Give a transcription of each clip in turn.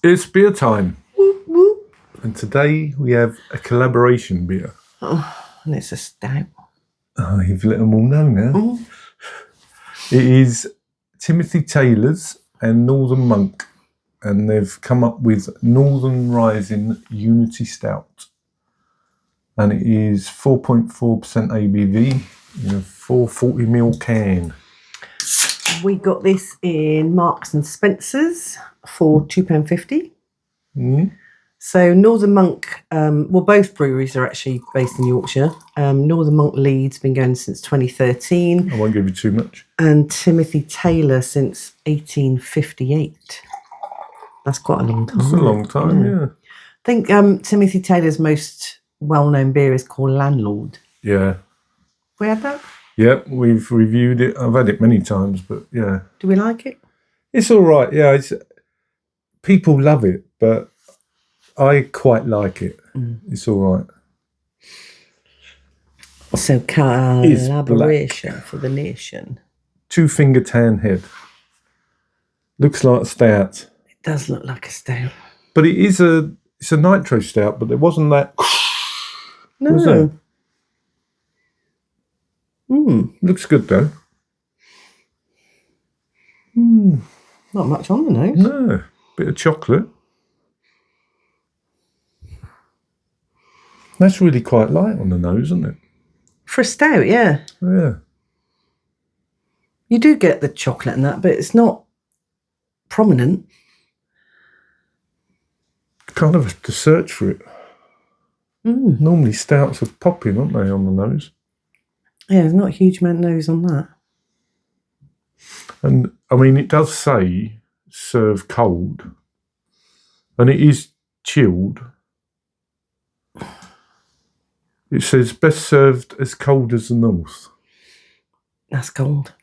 It's beer time. Whoop, whoop. And today we have a collaboration beer. Oh, and it's a stout. Oh, you've let them all know now. Mm. It is Timothy Taylor's and Northern Monk. And they've come up with Northern Rising Unity Stout. And it is 4.4% ABV in a 440ml can. We got this in Marks and Spencer's for £2.50. Mm. So Northern Monk, both breweries are actually based in Yorkshire. Northern Monk Leeds been going since 2013. I won't give you too much. And Timothy Taylor since 1858. That's quite a long time. It's a long time, yeah. I think Timothy Taylor's most well-known beer is called Landlord. Yeah. Have we had that? Yep, we've reviewed it. I've had it many times, but yeah. Do we like it? It's all right, yeah. People love it, but I quite like it. Mm. It's all right. So collaboration for the nation. 2-finger tan head. Looks like a stout. It does look like a stout. But it's a nitro stout, but there wasn't that. No. Was there? Looks good though. Not much on the nose. No. Bit of chocolate. That's really quite light on the nose, isn't it? For a stout, yeah. Yeah. You do get the chocolate in that, but it's not prominent. Kind of have to search for it. Normally stouts are popping, aren't they, on the nose? Yeah, there's not a huge amount of nose on that. And, I mean, it does say serve cold. And it is chilled. It says best served as cold as the north. That's cold.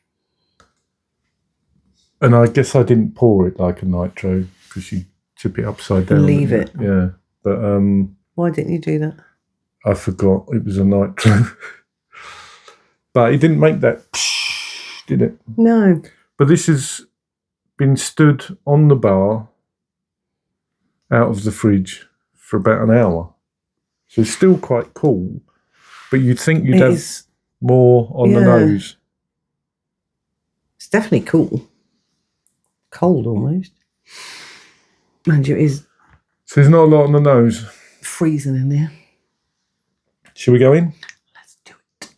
And I guess I didn't pour it like a nitro because you tip it upside down. Leave it. Yeah. But why didn't you do that? I forgot it was a nitro. But it didn't make that, did it? No. But this has been stood on the bar out of the fridge for about an hour. So it's still quite cool, but you'd think you'd have more on the nose. It's definitely cool. Cold almost. Mind you, it is. So there's not a lot on the nose. Freezing in there. Shall we go in? Let's do it.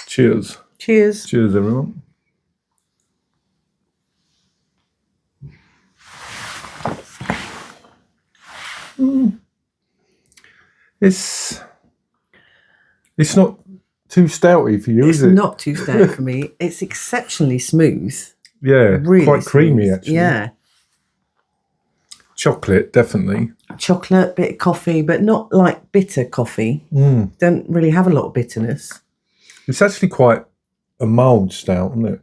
Cheers. Cheers. Cheers, everyone. It's not too stouty for you, is it? It's not too stout for me. It's exceptionally smooth. Yeah, really quite creamy, smooth. actually. Yeah. Chocolate, definitely. Chocolate, bit of coffee, but not like bitter coffee. Don't really have a lot of bitterness. It's actually quite a mild stout, isn't it?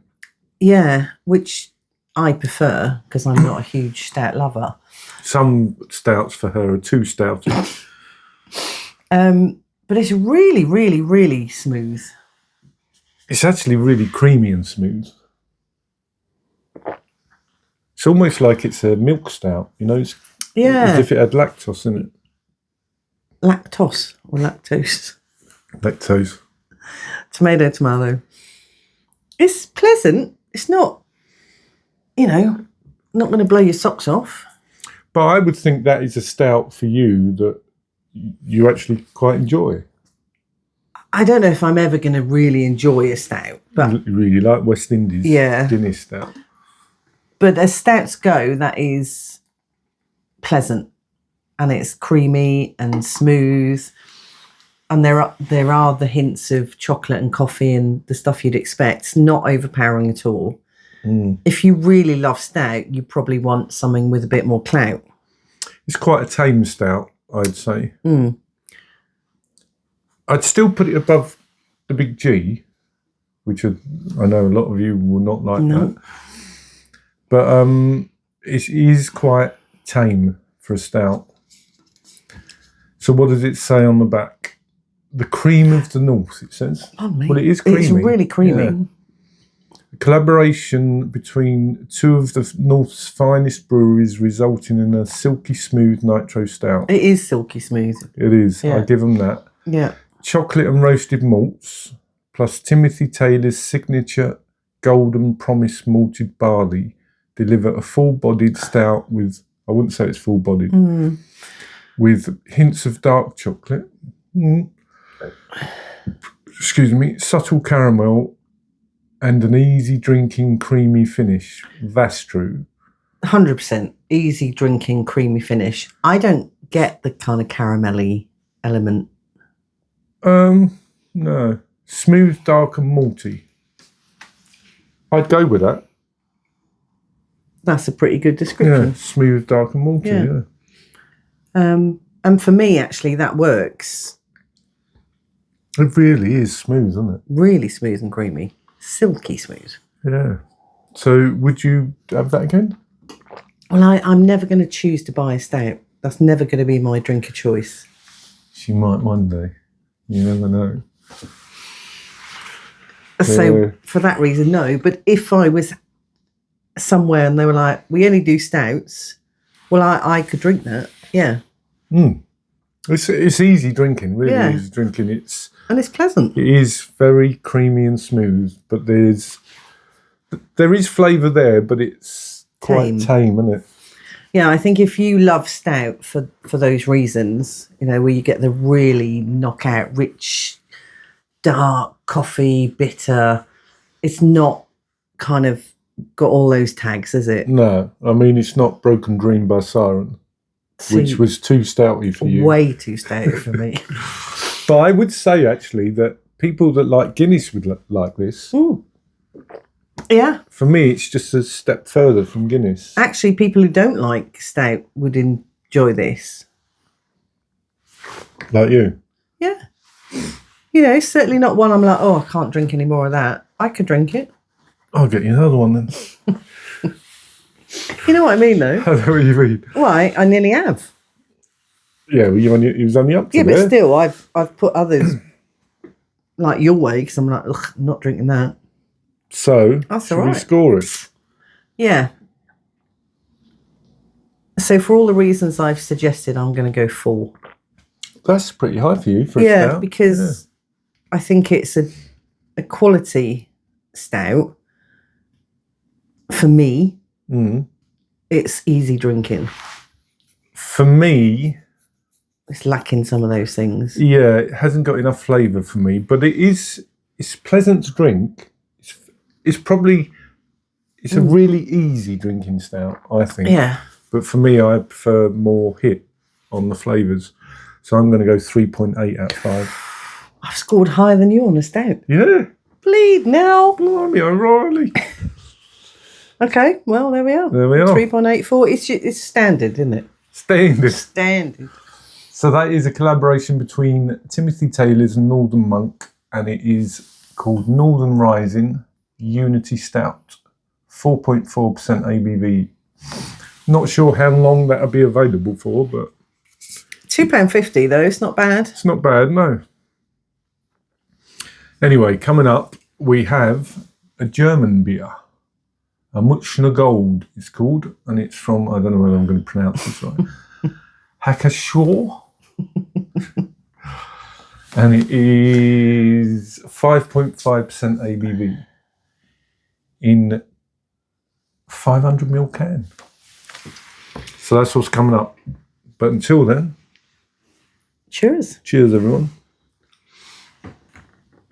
Yeah, which I prefer because I'm not a huge stout lover. Some stouts for her are too stouty. But it's really, really, really smooth. It's actually really creamy and smooth. It's almost like it's a milk stout, you know? It's as if it had lactose in it. Lactose or lactose? Lactose. Tomato. It's pleasant. It's not, not going to blow your socks off. But I would think that is a stout for you that you actually quite enjoy. I don't know if I'm ever going to really enjoy a stout. But You really like West Indies Guinness stout. But as stouts go, that is pleasant. And it's creamy and smooth. And there are the hints of chocolate and coffee and the stuff you'd expect. It's not overpowering at all. If you really love stout, you probably want something with a bit more clout. It's quite a tame stout, I'd say. I'd still put it above the Big G, which I know a lot of you will not like that. But it is quite tame for a stout. So what does it say on the back? The cream of the north, it says. Pardon me. Well, it is creamy. It's really creamy. Yeah. A collaboration between two of the North's finest breweries, resulting in a silky smooth nitro stout. It is silky smooth. It is. Yeah. I give them that. Yeah. Chocolate and roasted malts, plus Timothy Taylor's signature Golden Promise malted barley, deliver a full-bodied stout with, I wouldn't say it's full-bodied, with hints of dark chocolate. Excuse me, subtle caramel, and an easy drinking creamy finish. That's true. 100% easy drinking, creamy finish. I don't get the kind of caramelly element. No. Smooth, dark and malty. I'd go with that. That's a pretty good description. Yeah, smooth, dark and malty, yeah. And for me, actually, that works. It really is smooth, isn't it? Really smooth and creamy. Silky smooth. Yeah. So would you have that again? Well, I'm never going to choose to buy a stout. That's never going to be my drink of choice. She might one day. You never know. So for that reason, no. But if I was somewhere and they were like, we only do stouts, well, I could drink that. Yeah. It's easy drinking, really easy drinking. And it's pleasant. It is very creamy and smooth, but there is flavour there, but it's quite tame, isn't it? Yeah, I think if you love stout for those reasons, where you get the really knockout, rich, dark, coffee, bitter, it's not kind of got all those tags, is it? No, I mean, it's not Broken Dream by Siren, which was too stouty for you. Way too stouty for me. But I would say, actually, that people that like Guinness would like this. Ooh. Yeah. For me, it's just a step further from Guinness. Actually, people who don't like stout would enjoy this. Like you? Yeah. Certainly not one I'm like, oh, I can't drink any more of that. I could drink it. I'll get you another one then. You know what I mean, though? I know what you mean. Well, I nearly have. Yeah, well, you was only up to Yeah, there. but still, I've put others like your way because I'm like, ugh, I'm not drinking that. So, That's should all right. we score it? Yeah. So for all the reasons I've suggested, I'm going to go 4. That's pretty high for you for a stout. Because I think it's a quality stout. For me, it's easy drinking. For me, it's lacking some of those things. Yeah, it hasn't got enough flavour for me, but it's pleasant to drink. It's a really easy drinking stout, I think. Yeah. But for me, I prefer more hit on the flavours. So I'm going to go 3.8 out of 5. I've scored higher than you on a stout. Yeah. Bleed now. Blimey, O'Reilly. Okay, well, there we are. There we are. 3.84. It's standard, isn't it? Standard. So that is a collaboration between Timothy Taylor's and Northern Monk, and it is called Northern Rising Unity Stout, 4.4% ABV. Not sure how long that'll be available for, but £2.50 though, it's not bad. It's not bad, no. Anyway, coming up, we have a German beer. A Mutschner Gold it's called, and it's from, I don't know whether I'm going to pronounce this right, Hackashaw. And it is 5.5% ABV in 500ml can. So that's what's coming up. But until then, cheers. Cheers, everyone.